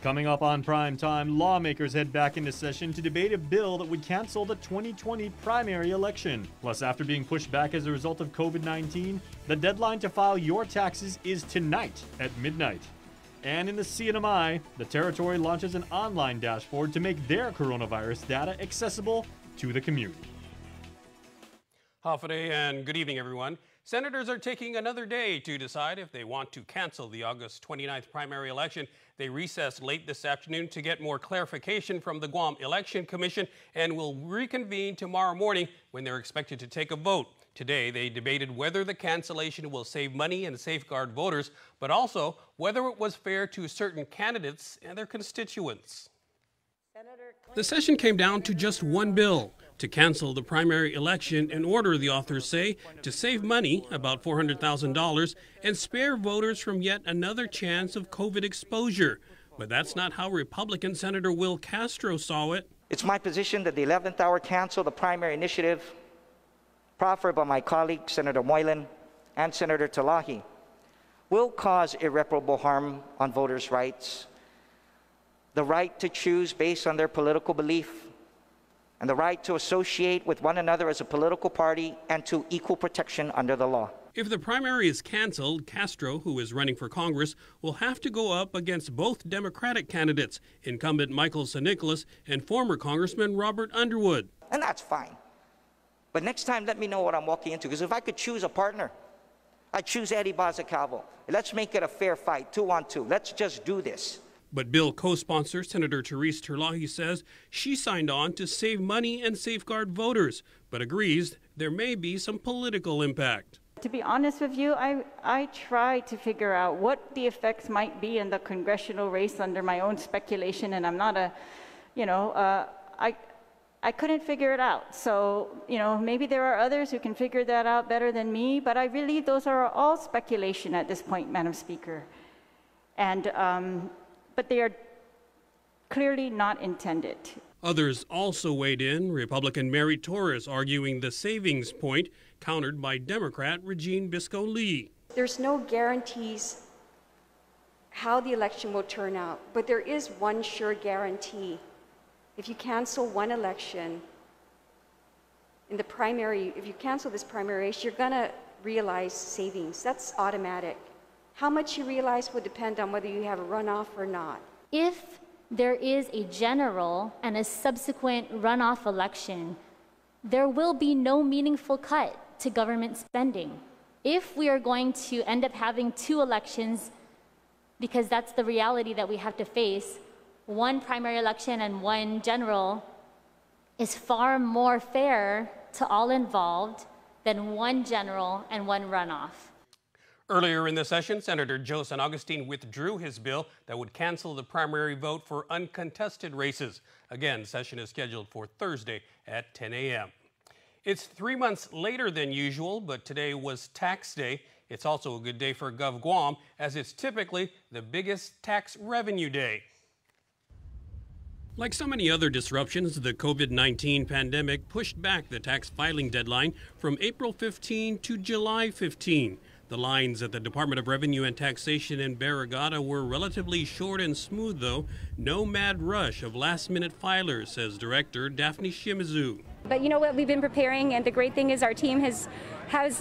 Coming up on Prime Time, lawmakers head back into session to debate a bill that would cancel the 2020 primary election. Plus, after being pushed back as a result of COVID-19, the deadline to file your taxes is tonight at midnight. And in the CNMI, the territory launches an online dashboard to make their coronavirus data accessible to the community. Hafa and good evening, everyone. Senators are taking another day to decide if they want to cancel the August 29th primary election. They recessed late this afternoon to get more clarification from the Guam Election Commission and will reconvene tomorrow morning when they're expected to take a vote. Today, they debated whether the cancellation will save money and safeguard voters, but also whether it was fair to certain candidates and their constituents. The session came down to just one bill, to cancel the primary election in order, the authors say, to save money, about $400,000, and spare voters from yet another chance of COVID exposure. But that's not how Republican Senator Will Castro saw it. It's my position that the 11th hour cancel the primary initiative proffered by my colleague, Senator Moylan and Senator Talahi, will cause irreparable harm on voters' rights, the right to choose based on their political belief, and the right to associate with one another as a political party and to equal protection under the law. If the primary is canceled, Castro, who is running for Congress, will have to go up against both Democratic candidates, incumbent Michael San Nicolas and former Congressman Robert Underwood. And that's fine. But next time, let me know what I'm walking into, because if I could choose a partner, I'd choose Eddie Bazacalvo. Let's make it a fair fight, 2-on-2. Let's just do this. But bill co-sponsor Senator Therese Terlahi says she signed on to save money and safeguard voters, but agrees there may be some political impact. To be honest with you, I tried to figure out what the effects might be in the congressional race under my own speculation, and I'm not a, I couldn't figure it out. So, maybe there are others who can figure that out better than me, but I believe those are all speculation at this point, Madam Speaker. And, but they are clearly not intended. Others also weighed in, Republican Mary Torres arguing the savings point, countered by Democrat Regine Bisco-Lee. There's no guarantees how the election will turn out, but there is one sure guarantee. If you cancel one election in the primary, if you cancel this primary race, you're going to realize savings. That's automatic. How much you realize will depend on whether you have a runoff or not. If there is a general and a subsequent runoff election, there will be no meaningful cut to government spending. If we are going to end up having two elections, because that's the reality that we have to face, one primary election and one general is far more fair to all involved than one general and one runoff. Earlier in the session, Senator Joe San Agustin withdrew his bill that would cancel the primary vote for uncontested races. Again, session is scheduled for Thursday at 10 a.m. It's 3 months later than usual, but today was tax day. It's also a good day for Gov Guam, as it's typically the biggest tax revenue day. Like so many other disruptions, the COVID-19 pandemic pushed back the tax filing deadline from April 15 to July 15. The lines at the Department of Revenue and Taxation in Barrigada were relatively short and smooth, though. No mad rush of last-minute filers, says Director Daphne Shimizu. But you know what, we've been preparing, and the great thing is our team has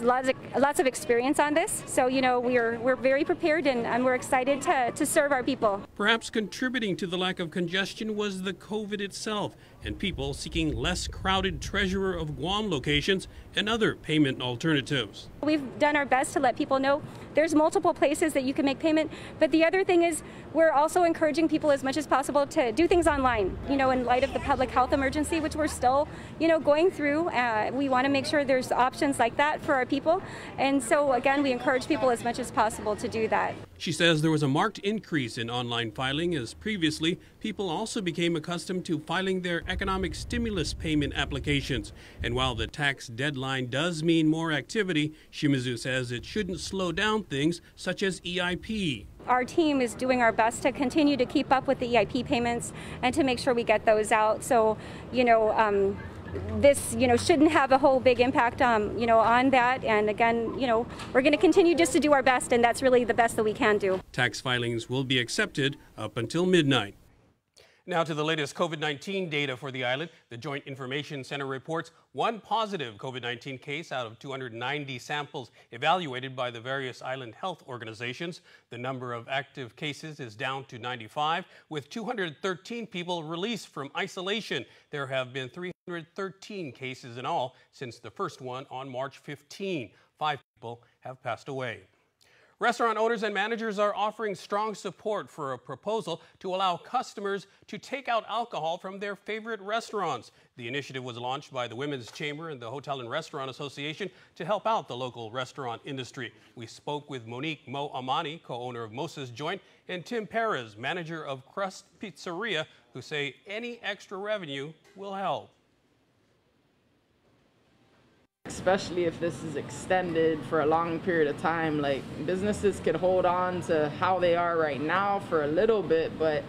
lots of experience on this. So, we're very prepared, and we're excited to serve our people. Perhaps contributing to the lack of congestion was the COVID itself, and people seeking less crowded Treasurer of Guam locations and other payment alternatives. We've done our best to let people know there's multiple places that you can make payment, but the other thing is we're also encouraging people as much as possible to do things online. In light of the public health emergency, which we're still, going through, we want to make sure there's options like that for our people. And so, again, we encourage people as much as possible to do that. She says there was a marked increase in online filing, as previously people also became accustomed to filing their economic stimulus payment applications. And while the tax deadline does mean more activity, Shimizu says it shouldn't slow down things such as EIP. Our team is doing our best to continue to keep up with the EIP payments and to make sure we get those out. So, this, shouldn't have a whole big impact, on that. And again, we're going to continue just to do our best, and that's really the best that we can do. Tax filings will be accepted up until midnight. Now to the latest COVID-19 data for the island. The Joint Information Center reports one positive COVID-19 case out of 290 samples evaluated by the various island health organizations. The number of active cases is down to 95, with 213 people released from isolation. There have been 313 cases in all since the first one on March 15. 5 people have passed away. Restaurant owners and managers are offering strong support for a proposal to allow customers to take out alcohol from their favorite restaurants. The initiative was launched by the Women's Chamber and the Hotel and Restaurant Association to help out the local restaurant industry. We spoke with Monique Mo Amani, co-owner of Mosa's Joint, and Tim Perez, manager of Crust Pizzeria, who say any extra revenue will help. Especially if this is extended for a long period of time, like businesses could hold on to how they are right now for a little bit, but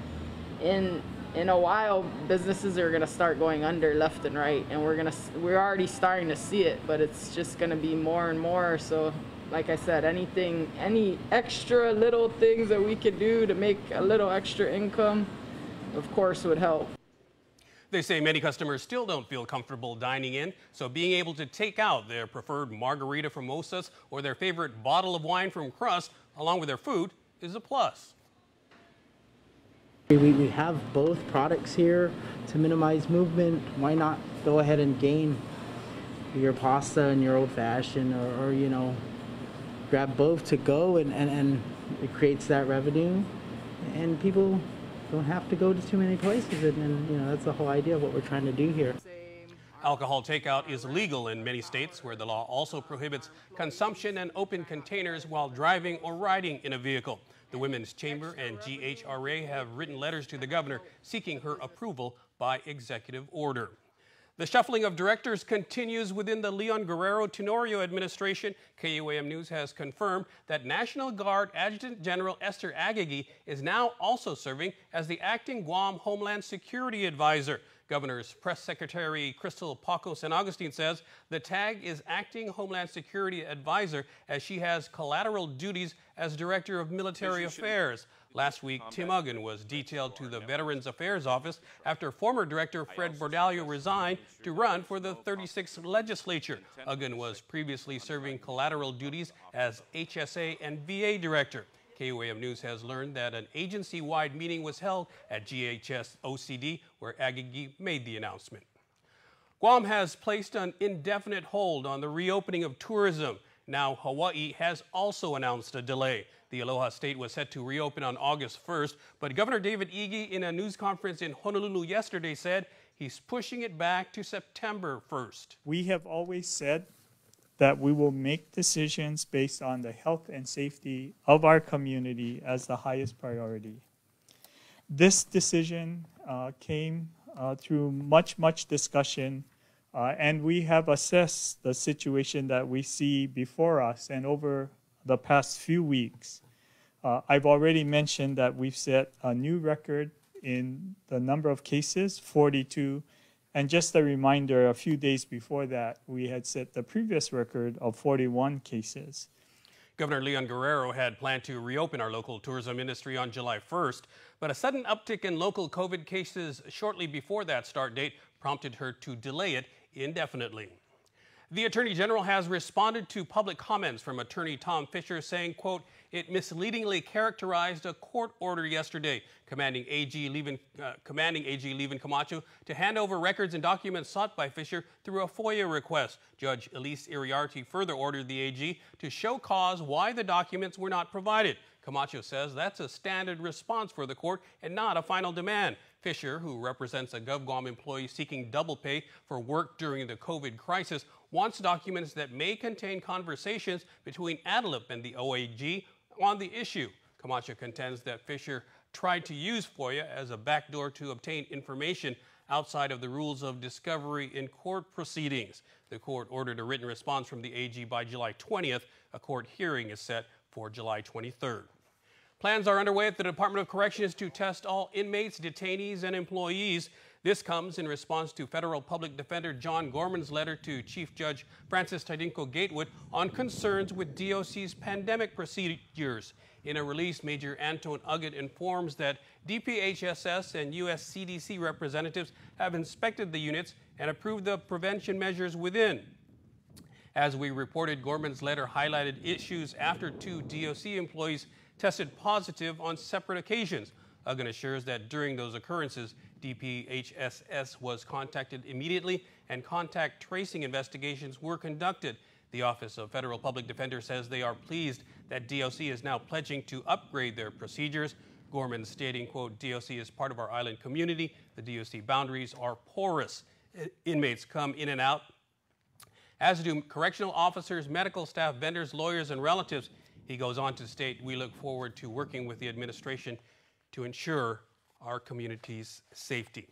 in a while businesses are going to start going under left and right, and we're already starting to see it, but it's just going to be more and more. So like I said, any extra little things that we could do to make a little extra income, of course, would help. They say many customers still don't feel comfortable dining in, so being able to take out their preferred margarita from Mosa's or their favorite bottle of wine from Crust along with their food is a plus. We have both products here to minimize movement. Why not go ahead and gain your pasta and your old-fashioned, or grab both to go, and it creates that revenue, and people don't have to go to too many places, and that's the whole idea of what we're trying to do here. Alcohol takeout is legal in many states, where the law also prohibits consumption and open containers while driving or riding in a vehicle. The Women's Chamber and GHRA have written letters to the governor seeking her approval by executive order. The shuffling of directors continues within the Leon Guerrero Tenorio administration. KUAM News has confirmed that National Guard Adjutant General Esther Agagi is now also serving as the acting Guam Homeland Security Advisor. Governor's Press Secretary Crystal Paco San Agustin says the tag is acting Homeland Security Advisor as she has collateral duties as Director of Military Affairs. Last week, Tim Uggan was detailed to the Veterans Affairs Office after former Director Fred Bordallo resigned to run for the 36th legislature. Uggan was previously serving collateral duties as HSA and VA Director. KUAM News has learned that an agency-wide meeting was held at GHS OCD, where Agagi made the announcement. Guam has placed an indefinite hold on the reopening of tourism. Now, Hawaii has also announced a delay. The Aloha State was set to reopen on August 1st, but Governor David Ige, in a news conference in Honolulu yesterday, said he's pushing it back to September 1st. We have always said that we will make decisions based on the health and safety of our community as the highest priority. This decision came through much discussion, and we have assessed the situation that we see before us. And over the past few weeks, I've already mentioned that we've set a new record in the number of cases, 42. And just a reminder, a few days before that, we had set the previous record of 41 cases. Governor Leon Guerrero had planned to reopen our local tourism industry on July 1st, but a sudden uptick in local COVID cases shortly before that start date prompted her to delay it indefinitely. The Attorney General has responded to public comments from Attorney Tom Fisher saying, quote, it misleadingly characterized a court order yesterday commanding AG Levin Camacho to hand over records and documents sought by Fisher through a FOIA request. Judge Elise Iriarte further ordered the AG to show cause why the documents were not provided. Camacho says that's a standard response for the court and not a final demand. Fisher, who represents a GovGuam employee seeking double pay for work during the COVID crisis, wants documents that may contain conversations between ADLIP and the OAG on the issue. Camacho contends that Fisher tried to use FOIA as a backdoor to obtain information outside of the rules of discovery in court proceedings. The court ordered a written response from the AG by July 20th. A court hearing is set for July 23rd. Plans are underway at the Department of Corrections to test all inmates, detainees, and employees. This comes in response to Federal Public Defender John Gorman's letter to Chief Judge Francis Tidinco Gatewood on concerns with DOC's pandemic procedures. In a release, Major Anton Uggett informs that DPHSS and U.S. CDC representatives have inspected the units and approved the prevention measures within. As we reported, Gorman's letter highlighted issues after 2 DOC employees tested positive on separate occasions. Uggett assures that during those occurrences, DPHSS was contacted immediately and contact tracing investigations were conducted. The Office of Federal Public Defender says they are pleased that DOC is now pledging to upgrade their procedures. Gorman stating, quote, DOC is part of our island community. The DOC boundaries are porous. Inmates come in and out, as do correctional officers, medical staff, vendors, lawyers, and relatives. He goes on to state, we look forward to working with the administration to ensure our community's safety.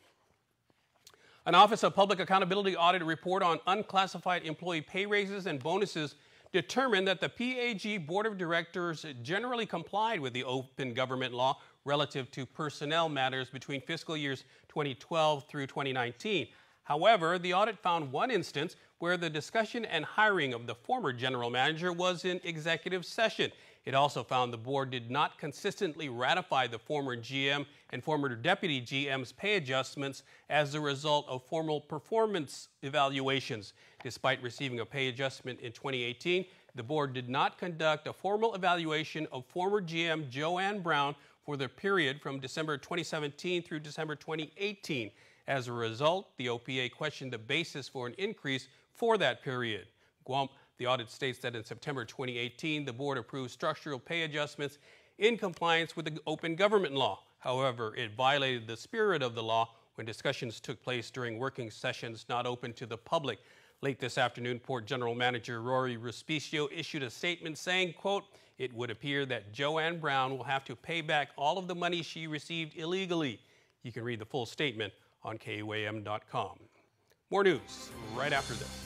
An Office of Public Accountability audit report on unclassified employee pay raises and bonuses determined that the PAG Board of Directors generally complied with the open government law relative to personnel matters between fiscal years 2012 through 2019. However, the audit found one instance where the discussion and hiring of the former general manager was in executive session. It also found the board did not consistently ratify the former GM and former deputy GM's pay adjustments as a result of formal performance evaluations. Despite receiving a pay adjustment in 2018, the board did not conduct a formal evaluation of former GM Joanne Brown for the period from December 2017 through December 2018. As a result, the OPA questioned the basis for an increase for that period. Guam, the audit states that in September 2018, the board approved structural pay adjustments in compliance with the open government law. However, it violated the spirit of the law when discussions took place during working sessions not open to the public. Late this afternoon, Port General Manager Rory Respicio issued a statement saying, quote, it would appear that Joanne Brown will have to pay back all of the money she received illegally. You can read the full statement on KUAM.com. More news right after this.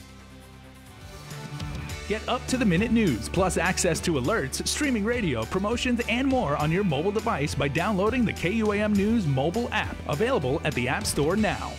Get up-to-the-minute news, plus access to alerts, streaming radio, promotions, and more on your mobile device by downloading the KUAM News mobile app, available at the App Store now.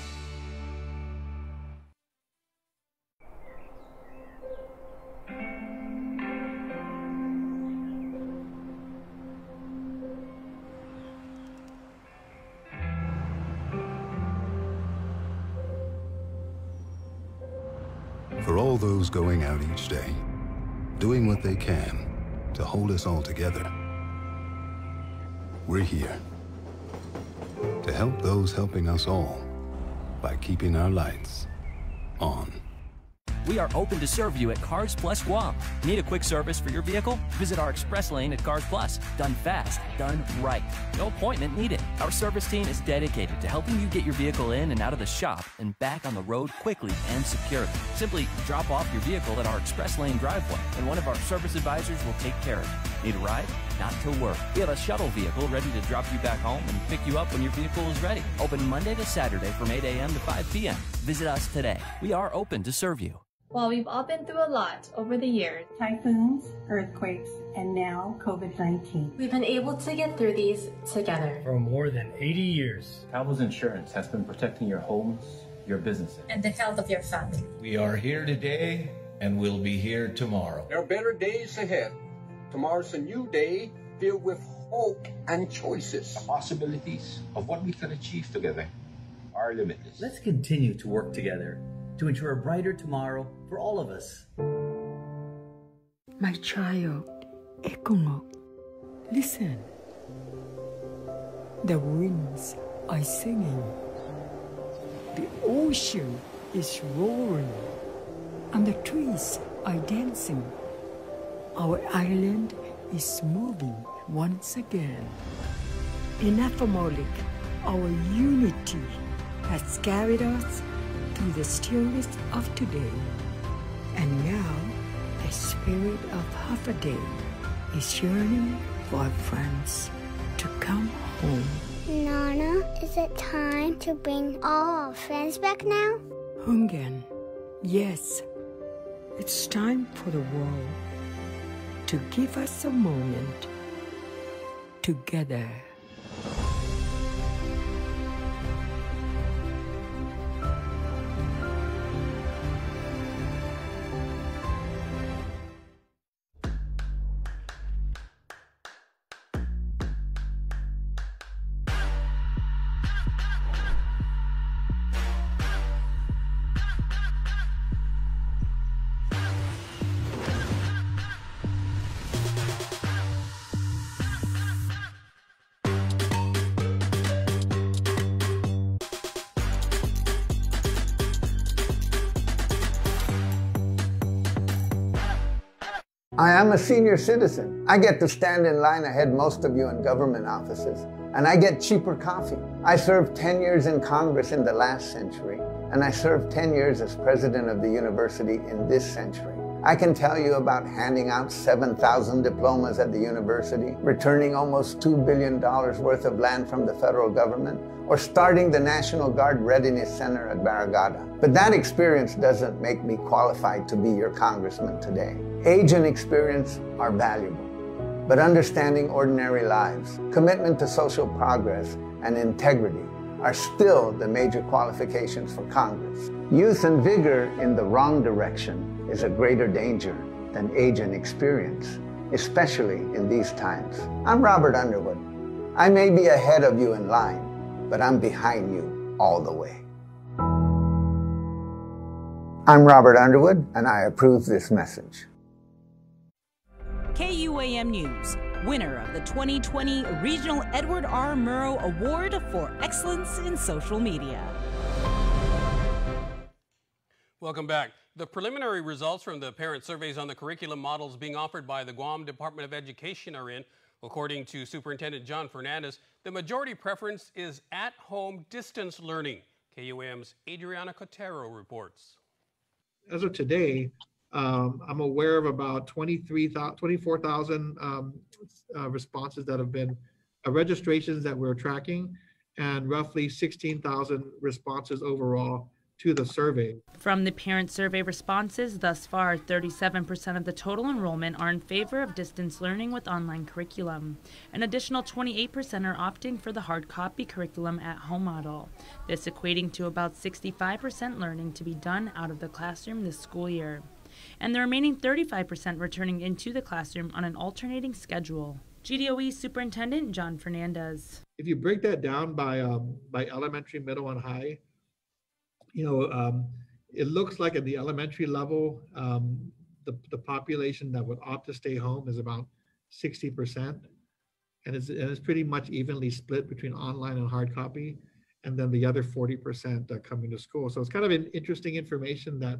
For all those going out each day, doing what they can to hold us all together, we're here to help those helping us all by keeping our lights on. We are open to serve you at Cars Plus Guam. Need a quick service for your vehicle? Visit our express lane at Cars Plus. Done fast, done right. No appointment needed. Our service team is dedicated to helping you get your vehicle in and out of the shop and back on the road quickly and securely. Simply drop off your vehicle at our express lane driveway, and one of our service advisors will take care of it. Need a ride? Not to worry. We have a shuttle vehicle ready to drop you back home and pick you up when your vehicle is ready. Open Monday to Saturday from 8 a.m. to 5 p.m. Visit us today. We are open to serve you. While we've all been through a lot over the years, typhoons, earthquakes, and now COVID-19, we've been able to get through these together. For more than 80 years, Travelers Insurance has been protecting your homes, your businesses, and the health of your family. We are here today and we'll be here tomorrow. There are better days ahead. Tomorrow's a new day filled with hope and choices. The possibilities of what we can achieve together are limitless. Let's continue to work together to ensure a brighter tomorrow for all of us. My child, Ekonok, listen. The winds are singing. The ocean is roaring. And the trees are dancing. Our island is moving once again. In Afamolik, our unity has carried us through the stillness of today. And now, the spirit of Hafaday is yearning for our friends to come home. Nana, is it time to bring all our friends back now? Hungan, yes. It's time for the world to give us a moment together. I am a senior citizen. I get to stand in line ahead most of you in government offices, and I get cheaper coffee. I served 10 years in Congress in the last century, and I served 10 years as president of the university in this century. I can tell you about handing out 7,000 diplomas at the university, returning almost $2 billion worth of land from the federal government, or starting the National Guard Readiness Center at Barragata. But that experience doesn't make me qualified to be your congressman today. Age and experience are valuable, but understanding ordinary lives, commitment to social progress, and integrity are still the major qualifications for Congress. Youth and vigor in the wrong direction is a greater danger than age and experience, especially in these times. I'm Robert Underwood. I may be ahead of you in line, but I'm behind you all the way. I'm Robert Underwood, and I approve this message. KUAM News, winner of the 2020 Regional Edward R. Murrow Award for Excellence in Social Media. Welcome back. The preliminary results from the parent surveys on the curriculum models being offered by the Guam Department of Education are in. According to Superintendent John Fernandez, the majority preference is at-home distance learning. KUAM's Adriana Cotero reports. As of today, I'm aware of about 24,000 responses that have been registrations that we're tracking, and roughly 16,000 responses overall to the survey. From the parent survey responses, thus far, 37% of the total enrollment are in favor of distance learning with online curriculum. An additional 28% are opting for the hard copy curriculum at home model, this equating to about 65% learning to be done out of the classroom this school year, and the remaining 35% returning into the classroom on an alternating schedule. GDOE Superintendent John Fernandez. If you break that down by elementary, middle, and high, it looks like at the elementary level, the population that would opt to stay home is about 60%, and it's pretty much evenly split between online and hard copy, and then the other 40% coming to school. So it's kind of an interesting information that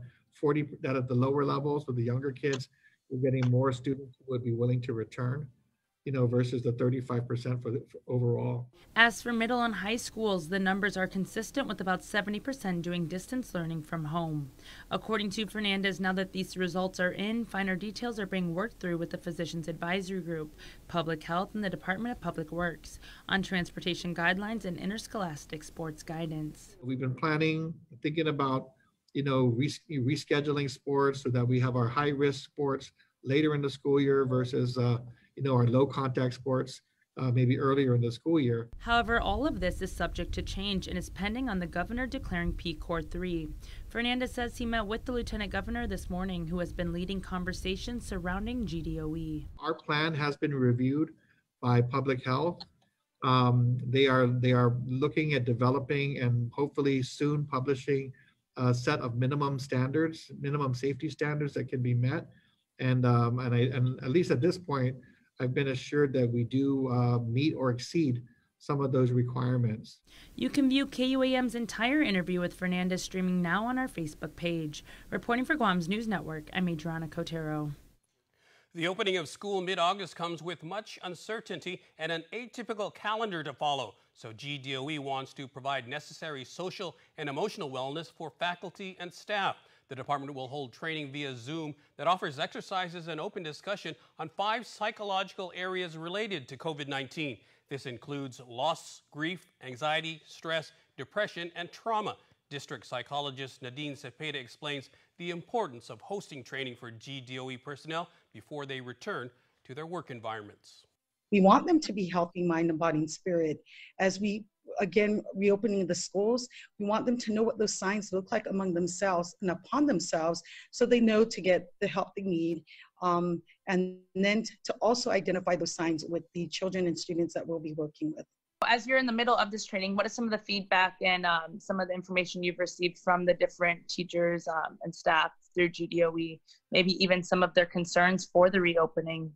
at the lower levels with the younger kids, we're getting more students who would be willing to return, versus the 35% for overall. As for middle and high schools, the numbers are consistent with about 70% doing distance learning from home. According to Fernandez, now that these results are in, finer details are being worked through with the Physicians Advisory Group, Public Health, and the Department of Public Works on transportation guidelines and interscholastic sports guidance. We've been thinking about, rescheduling sports so that we have our high-risk sports later in the school year versus our low contact sports maybe earlier in the school year. However, all of this is subject to change and is pending on the governor declaring P-Core 3. Fernandez says he met with the lieutenant governor this morning, who has been leading conversations surrounding GDOE. Our plan has been reviewed by public health. They are looking at developing and hopefully soon publishing a set of minimum safety standards that can be met. And at least at this point, I've been assured that we do meet or exceed some of those requirements. You can view KUAM's entire interview with Fernandez streaming now on our Facebook page. Reporting for Guam's News Network, I'm Adriana Cotero. The opening of school mid-August comes with much uncertainty and an atypical calendar to follow. So GDOE wants to provide necessary social and emotional wellness for faculty and staff. The department will hold training via Zoom that offers exercises and open discussion on 5 psychological areas related to COVID-19. This includes loss, grief, anxiety, stress, depression, and trauma. District psychologist Nadine Cepeda explains the importance of hosting training for GDOE personnel before they return to their work environments. We want them to be healthy mind and body and spirit. As we, again, reopening the schools, we want them to know what those signs look like among themselves and upon themselves so they know to get the help they need. And then to also identify those signs with the children and students that we'll be working with. As you're in the middle of this training, what is some of the feedback and some of the information you've received from the different teachers and staff through GDOE, maybe even some of their concerns for the reopening?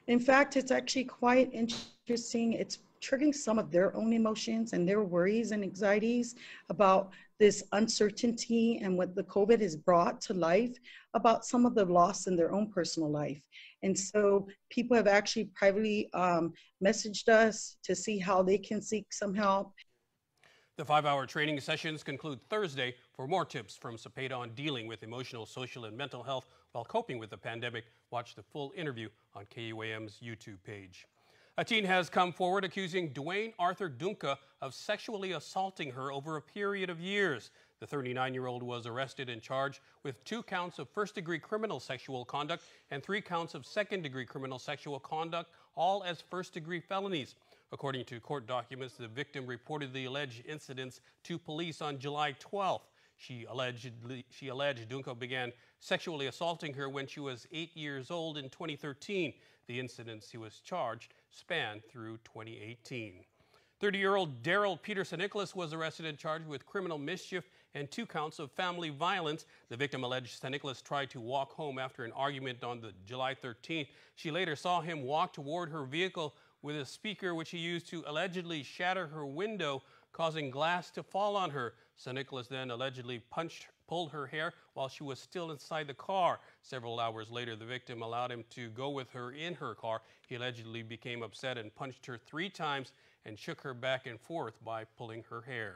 In fact, it's actually quite interesting. It's triggering some of their own emotions and their worries and anxieties about this uncertainty and what the COVID has brought to life, about some of the loss in their own personal life. And so people have actually privately messaged us to see how they can seek some help. The 5-hour training sessions conclude Thursday. For more tips from Cepeda on dealing with emotional, social, and mental health while coping with the pandemic, watch the full interview on KUAM's YouTube page. A teen has come forward accusing Dwayne Arthur Dunca of sexually assaulting her over a period of years. The 39-year-old was arrested and charged with 2 counts of first-degree criminal sexual conduct and 3 counts of second-degree criminal sexual conduct, all as first-degree felonies. According to court documents, the victim reported the alleged incidents to police on July 12th. She alleged Dunca began sexually assaulting her when she was 8 years old in 2013. The incidents he was charged spanned through 2018. 30-year-old Daryl Peterson Nicholas was arrested and charged with criminal mischief and 2 counts of family violence. The victim alleged St. Nicholas tried to walk home after an argument on July 13th. She later saw him walk toward her vehicle with a speaker which he used to allegedly shatter her window, causing glass to fall on her. St. Nicholas then allegedly pulled her hair while she was still inside the car. Several hours later, the victim allowed him to go with her in her car. He allegedly became upset and punched her 3 times and shook her back and forth by pulling her hair.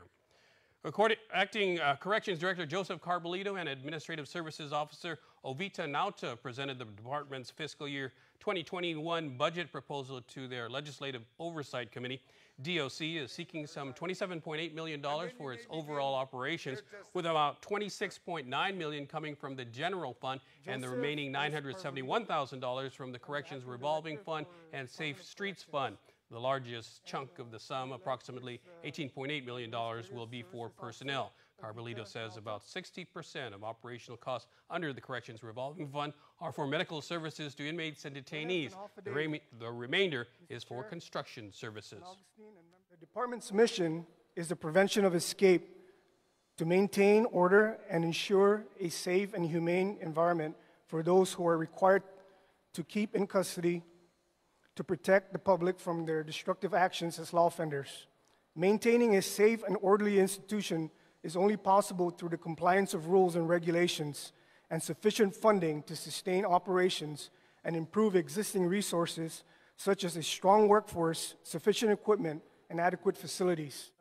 Acting Corrections Director Joseph Carbolito and Administrative Services Officer Ovita Nauta presented the department's fiscal year 2021 budget proposal to their Legislative Oversight Committee. DOC is seeking some $27.8 million for its overall operations, with about $26.9 million coming from the general fund and the remaining $971,000 from the Corrections Revolving Fund and Safe Streets Fund. The largest chunk of the sum, approximately $18.8 million, will be for personnel. Carbolito says about 60% of operational costs under the Corrections Revolving Fund are for medical services to inmates and detainees. The remainder is for construction services. The department's mission is the prevention of escape, to maintain order and ensure a safe and humane environment for those who are required to keep in custody, to protect the public from their destructive actions as law offenders. Maintaining a safe and orderly institution is only possible through the compliance of rules and regulations and sufficient funding to sustain operations and improve existing resources such as a strong workforce, sufficient equipment, and adequate facilities.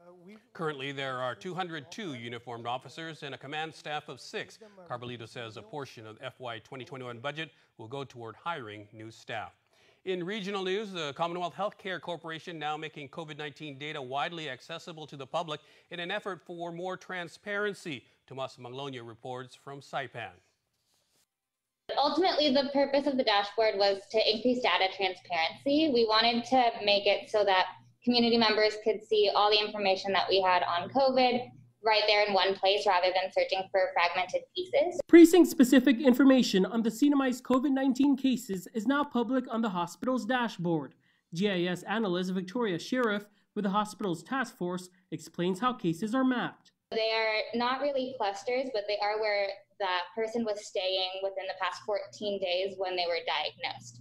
Currently, there are 202 uniformed officers and a command staff of 6. Carbolito says a portion of the FY 2021 budget will go toward hiring new staff. In regional news, the Commonwealth Healthcare Corporation now making COVID-19 data widely accessible to the public in an effort for more transparency. Tomas Manglonia reports from Saipan. Ultimately, the purpose of the dashboard was to increase data transparency. We wanted to make it so that community members could see all the information that we had on COVID right there in one place rather than searching for fragmented pieces. Precinct-specific information on the CNMI's COVID-19 cases is now public on the hospital's dashboard. GIS analyst Victoria Sheriff with the hospital's task force explains how cases are mapped. They are not really clusters, but they are where that person was staying within the past 14 days when they were diagnosed.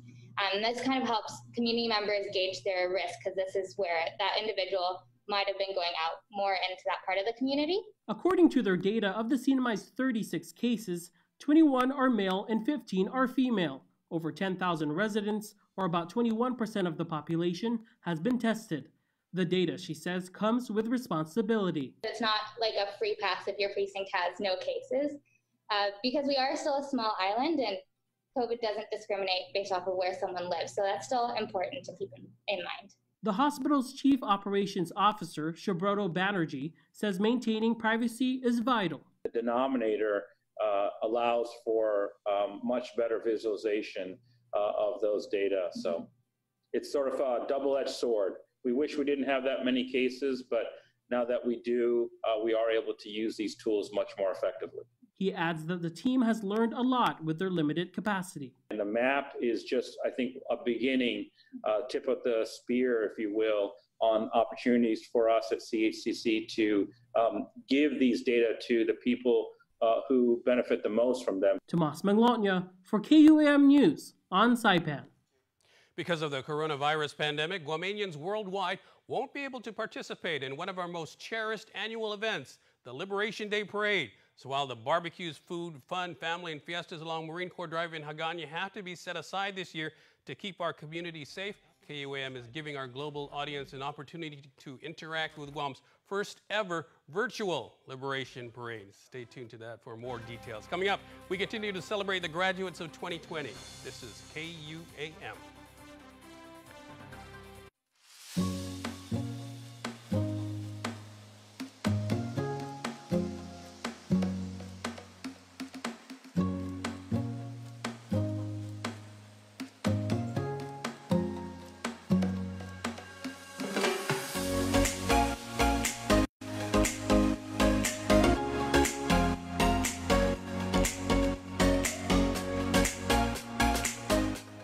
This kind of helps community members gauge their risk, because this is where that individual might have been going out more into that part of the community. According to their data, of the CNMI's 36 cases, 21 are male and 15 are female. Over 10,000 residents, or about 21% of the population, has been tested. The data, she says, comes with responsibility. It's not like a free pass if your precinct has no cases, because we are still a small island and COVID doesn't discriminate based off of where someone lives. So that's still important to keep in mind. The hospital's Chief Operations Officer, Shubroto Banerjee, says maintaining privacy is vital. The denominator allows for much better visualization of those data. So it's sort of a double-edged sword. We wish we didn't have that many cases, but now that we do, we are able to use these tools much more effectively. He adds that the team has learned a lot with their limited capacity. And the map is just, I think, a beginning, tip of the spear, if you will, on opportunities for us at CHCC to give these data to the people who benefit the most from them. Tomas Manglonia for KUAM News on Saipan. Because of the coronavirus pandemic, Guamanians worldwide won't be able to participate in one of our most cherished annual events, the Liberation Day Parade. So while the barbecues, food, fun, family, and fiestas along Marine Corps Drive in Hagåtña have to be set aside this year to keep our community safe, KUAM is giving our global audience an opportunity to interact with Guam's first ever virtual Liberation Parade. Stay tuned to that for more details. Coming up, we continue to celebrate the graduates of 2020. This is KUAM.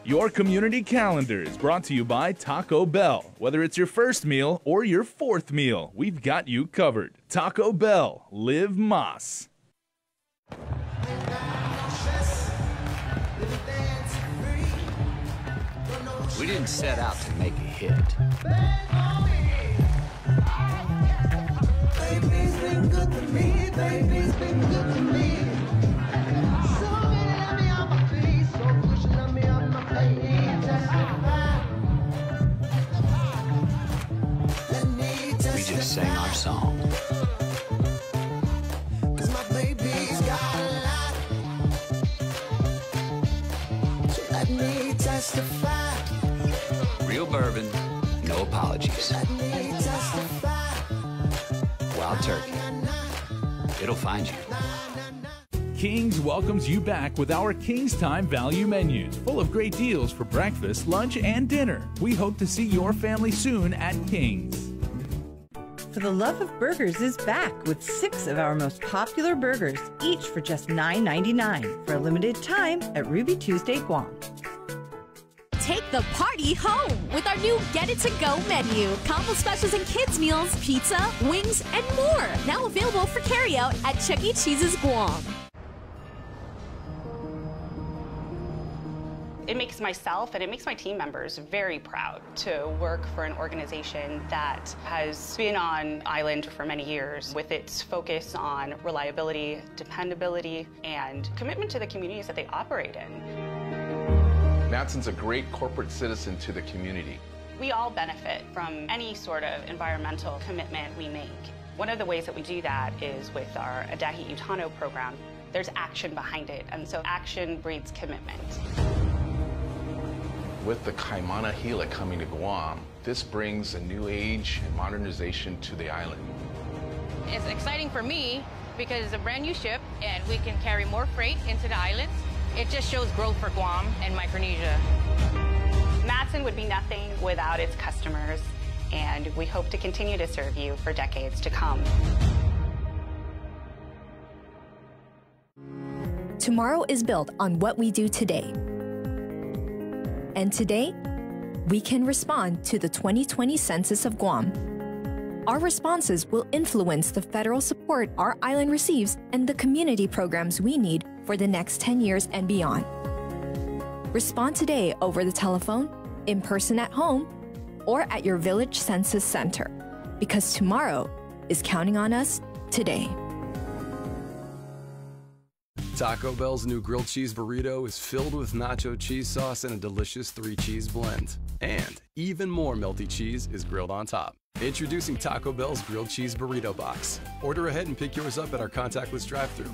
Your community calendar is brought to you by Taco Bell. Whether it's your first meal or your fourth meal, we've got you covered. Taco Bell, live Mas. We didn't set out to make a hit. Baby's been good to me, baby's been good to me. So many let me on my feet, so push let me on my feet. We just sang our song. Cause my baby's got a lot. So let me testify. Real bourbon, no apologies. Let me testify. Wild turkey. It'll find you. King's welcomes you back with our King's Time value menus, full of great deals for breakfast, lunch, and dinner. We hope to see your family soon at King's. For the Love of Burgers is back with 6 of our most popular burgers, each for just $9.99 for a limited time at Ruby Tuesday, Guam. Take the party home with our new Get It To Go menu. Combo specials and kids meals, pizza, wings, and more. Now available for carryout at Chuck E. Cheese's Guam. It makes myself and it makes my team members very proud to work for an organization that has been on island for many years with its focus on reliability, dependability, and commitment to the communities that they operate in. Matson's a great corporate citizen to the community. We all benefit from any sort of environmental commitment we make. One of the ways that we do that is with our Adahi Utano program. There's action behind it, and so action breeds commitment. With the Kaimana Hila coming to Guam, this brings a new age and modernization to the island. It's exciting for me because it's a brand new ship and we can carry more freight into the islands. It just shows growth for Guam and Micronesia. Matson would be nothing without its customers, and we hope to continue to serve you for decades to come. Tomorrow is built on what we do today. And today, we can respond to the 2020 census of Guam. Our responses will influence the federal support our island receives and the community programs we need for the next 10 years and beyond. Respond today over the telephone, in person at home, or at your village census center, because tomorrow is counting on us today. Taco Bell's new grilled cheese burrito is filled with nacho cheese sauce and a delicious 3-cheese blend. And even more melty cheese is grilled on top. Introducing Taco Bell's grilled cheese burrito box. Order ahead and pick yours up at our contactless drive-thru.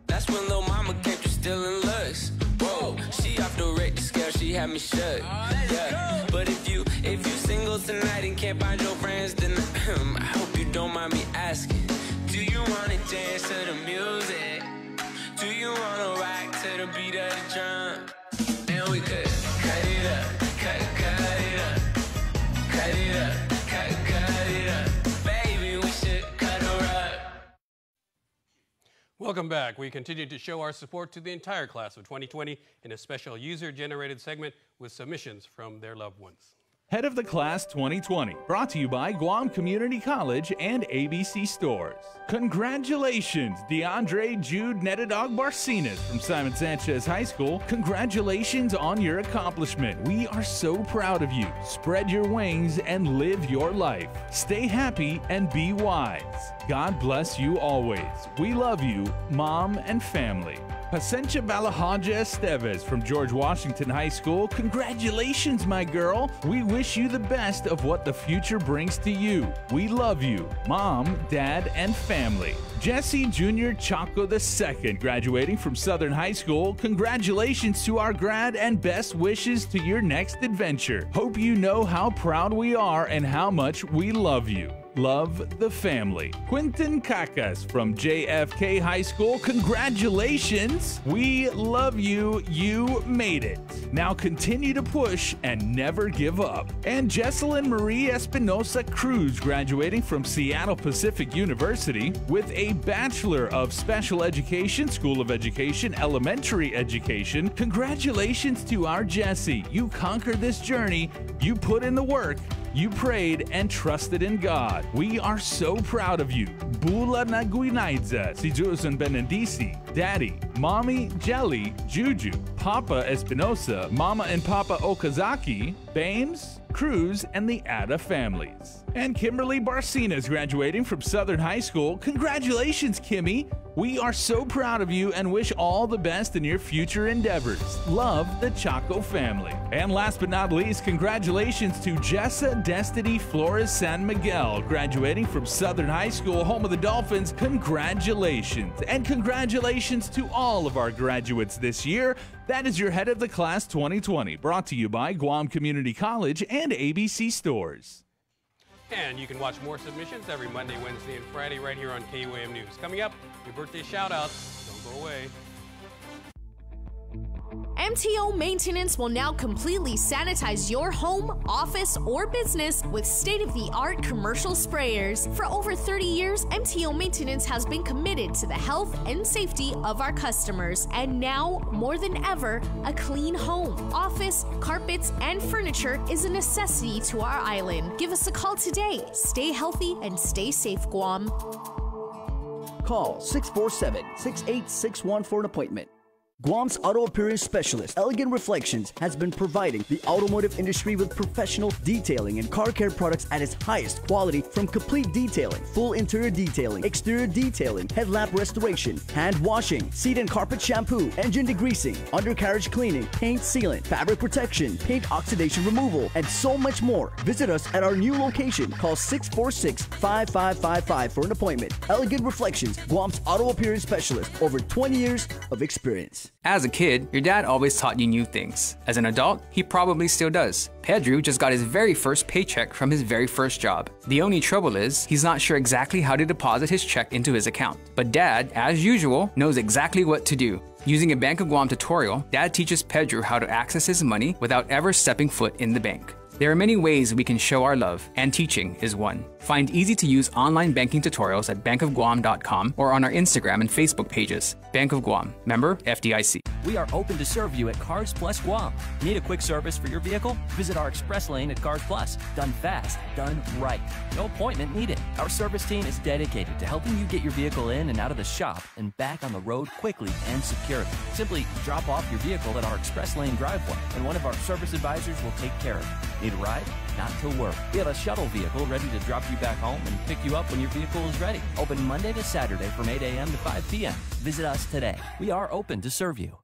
That's when Lil' Mama came through stealing looks. Whoa, she off the Richter scale, she had me shook. Yeah, but if you single tonight and can't find your friends, then I hope you don't mind me asking. Do you wanna dance to the music? Do you wanna rock to the beat of the drum? And we could cut it up, cut it up, cut it up, cut it up. Baby, we should cut her up. Welcome back. We continue to show our support to the entire class of 2020 in a special user-generated segment with submissions from their loved ones. Head of the Class 2020, brought to you by Guam Community College and ABC Stores. Congratulations, DeAndre Jude Netadog Barcinas from Simon Sanchez High School. Congratulations on your accomplishment. We are so proud of you. Spread your wings and live your life. Stay happy and be wise. God bless you always. We love you, Mom and family. Pacentia Balahaja Esteves from George Washington High School. Congratulations, my girl. We wish you the best of what the future brings to you. We love you, Mom, Dad, and family. Jesse Jr. Chaco II, graduating from Southern High School. Congratulations to our grad and best wishes to your next adventure. Hope you know how proud we are and how much we love you. Love the family. Quinton Cacas from JFK High School. Congratulations. We love you. You made it. Now continue to push and never give up. And Jesselyn Marie Espinosa Cruz, graduating from Seattle Pacific University with a Bachelor of Special Education, School of Education, Elementary Education. Congratulations to our Jessie. You conquered this journey. You put in the work. You prayed and trusted in God. We are so proud of you. Bula Naguinaidza, si Juson Benendisi, Daddy, Mommy Jelly, Juju, Papa Espinosa, Mama and Papa Okazaki, Bames, Cruz, and the Ada families. And Kimberly Barcinas, graduating from Southern High School. Congratulations, Kimmy. We are so proud of you and wish all the best in your future endeavors. Love the Chaco family. And last but not least, congratulations to Jessa Destiny Flores San Miguel, graduating from Southern High School, home of the Dolphins. Congratulations. And congratulations to all of our graduates this year. That is your Head of the Class 2020, brought to you by Guam Community College and ABC Stores. And you can watch more submissions every Monday, Wednesday, and Friday right here on KUAM News. Coming up, your birthday shout-outs. Don't go away. MTO Maintenance will now completely sanitize your home, office, or business with state-of-the-art commercial sprayers. For over 30 years, MTO Maintenance has been committed to the health and safety of our customers. And now, more than ever, a clean home, office, carpets, and furniture is a necessity to our island. Give us a call today. Stay healthy and stay safe, Guam. Call 647-6861 for an appointment. Guam's auto appearance specialist, Elegant Reflections, has been providing the automotive industry with professional detailing and car care products at its highest quality, from complete detailing, full interior detailing, exterior detailing, headlamp restoration, hand washing, seat and carpet shampoo, engine degreasing, undercarriage cleaning, paint sealant, fabric protection, paint oxidation removal, and so much more. Visit us at our new location. Call 646-5555 for an appointment. Elegant Reflections, Guam's auto appearance specialist, over 20 years of experience. As a kid, your dad always taught you new things. As an adult, he probably still does. Pedro just got his very first paycheck from his very first job. The only trouble is, he's not sure exactly how to deposit his check into his account. But Dad, as usual, knows exactly what to do. Using a Bank of Guam tutorial, Dad teaches Pedro how to access his money without ever stepping foot in the bank. There are many ways we can show our love, and teaching is one. Find easy-to-use online banking tutorials at bankofguam.com or on our Instagram and Facebook pages. Bank of Guam, member FDIC. We are open to serve you at Cars Plus Guam. Need a quick service for your vehicle? Visit our express lane at Cars Plus. Done fast, done right. No appointment needed. Our service team is dedicated to helping you get your vehicle in and out of the shop and back on the road quickly and securely. Simply drop off your vehicle at our express lane driveway, and one of our service advisors will take care of it. Need a ride? Not to worry. We have a shuttle vehicle ready to drop you back home and pick you up when your vehicle is ready. Open Monday to Saturday from 8 a.m. to 5 p.m. Visit us today. We are open to serve you.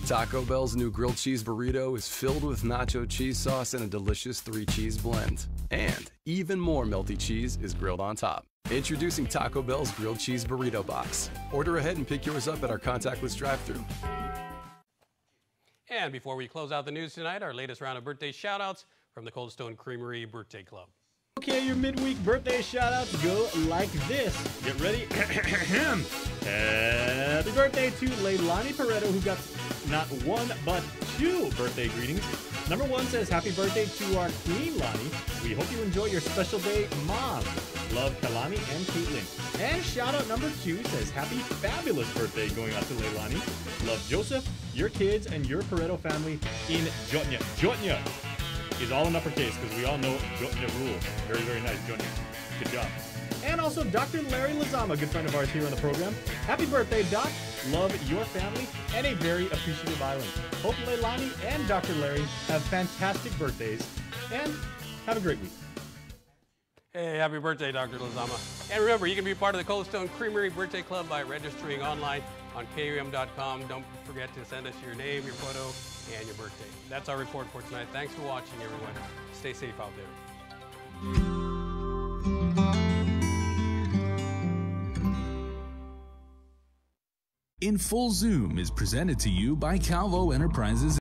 Taco Bell's new grilled cheese burrito is filled with nacho cheese sauce and a delicious 3-cheese blend. And even more melty cheese is grilled on top. Introducing Taco Bell's grilled cheese burrito box. Order ahead and pick yours up at our contactless drive-thru. And before we close out the news tonight, our latest round of birthday shout-outs from the Cold Stone Creamery Birthday Club. Okay, your midweek birthday shout-outs go like this. Get ready. Happy birthday to Leilani Pareto, who got not one, but 2 birthday greetings. Number 1 says, happy birthday to our Queen, Lonnie. We hope you enjoy your special day, Mom. Love, Kalani and Caitlin. And shout-out number 2 says, happy fabulous birthday going out to Leilani. Love, Joseph, your kids, and your Pareto family in Jotnya. Jotnya! is all in uppercase because we all know the rule. Very, very nice, Junior. Good job. And also Dr. Larry Lazama, a good friend of ours here on the program. Happy birthday, Doc. Love your family and a very appreciative island. Hope Leilani and Dr. Larry have fantastic birthdays and have a great week. Hey, happy birthday, Dr. Lazama. And remember, you can be part of the Cold Stone Creamery Birthday Club by registering online on KUAM.com. Don't forget to send us your name, your photo, and your birthday. That's our report for tonight. Thanks for watching, everyone. Stay safe out there. In Full Zoom is presented to you by Calvo Enterprises